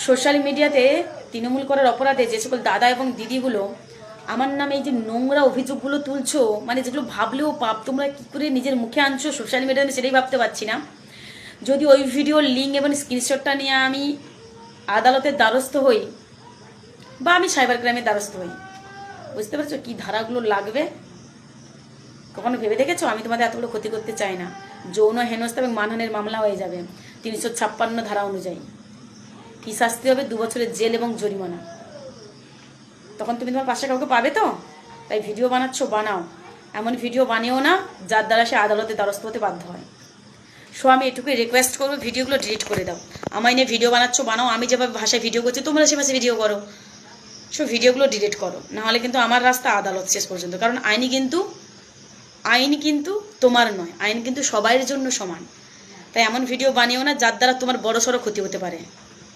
Social মিডিয়াতে তৃণমূল করার অপরাধে যে সকল দাদা এবং দিদিগুলো আমার নামে এই যে নোংরা অভিযোগগুলো তুলছো, মানে যেগুলো ভাবলেও পাপ, তোমরা কী করে নিজের মুখে আনছো সোশ্যাল মিডিয়াতে সেটাই ভাবতে পারছি না। যদি ওই ভিডিওর লিঙ্ক এবং স্ক্রিনশটটা নিয়ে আমি আদালতের দ্বারস্থ হই বা আমি সাইবার ক্রাইমের দ্বারস্থ হই, বুঝতে পারছো কী ধারাগুলো লাগবে? কখনো ভেবে দেখেছো? আমি তোমাদের এতগুলো ক্ষতি করতে চাই না। যৌন হেনস্থা এবং মানহানির মামলা হয়ে যাবে 356 ধারা অনুযায়ী। কী শাস্তি হবে? 2 বছরের জেল এবং জরিমানা। তখন তুমি তোমার পাশে কাউকে পাবে তো? তাই ভিডিও বানাচ্ছ, বানাও, এমন ভিডিও বানিও না যার দ্বারা সে আদালতে দ্বারস্থ হতে বাধ্য হয়। সো আমি এটুকুই রিকোয়েস্ট করবো, ভিডিওগুলো ডিলিট করে দাও। আমায় নিয়ে ভিডিও বানাচ্ছ, বানাও, আমি যেভাবে ভাষায় ভিডিও করছি তোমরা সে ভাষায় ভিডিও করো। সো ভিডিওগুলো ডিলিট করো, নাহলে কিন্তু আমার রাস্তা আদালত শেষ পর্যন্ত। কারণ আইন কিন্তু তোমার নয়, আইন কিন্তু সবাইয়ের জন্য সমান। তাই এমন ভিডিও বানিও না যার দ্বারা তোমার বড়সড় ক্ষতি হতে পারে।